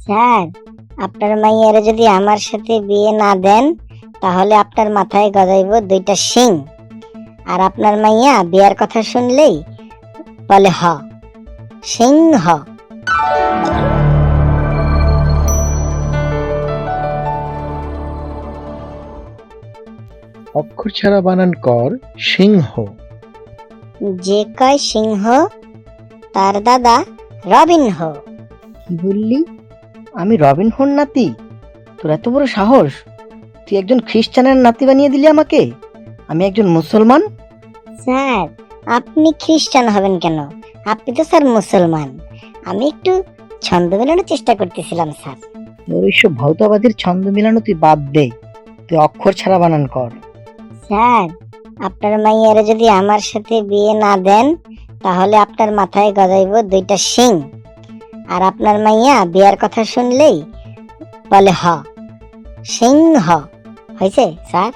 Sir, আপনার মাইয়ারে যদি আমার সাথে বিয়ে না দেন তাহলে আপনার মাথায় গজাইব দুইটা শিং। আর আপনার মাইয়া বিয়ার কথা শুনলেই বলে হ, সিংহ। অক্ষর ছাড়া বানান কর সিংহ। যে কয় সিংহ তার দাদা রবিন হো। কি বললি? আমি রবিন হুড নাতি? তোর এত বড় সাহস! তুই একজন খ্রিস্টানের নাতি বানিয়ে দিলি আমাকে। আমি একজন মুসলমান। স্যার, আপনি খ্রিস্টান হবেন কেন? আপনি তো স্যার মুসলমান। আমি একটু ছন্দ মেলানোর চেষ্টা করতেছিলাম স্যার। তোর ওইসব ভৌতবাদীর ছন্দ মিলানো তুই বাদ দে। তুই অক্ষর ছাড়া বানান কর। স্যার, আপনার মাইয়ারে যদি আমার সাথে বিয়ে না দেন তাহলে আপনার মাথায় গজাইব দুইটা শিং। আর আপনার মাইয়া বিয়ার কথা শুনলেই বলে হ, সিংহ। হয়েছে স্যার?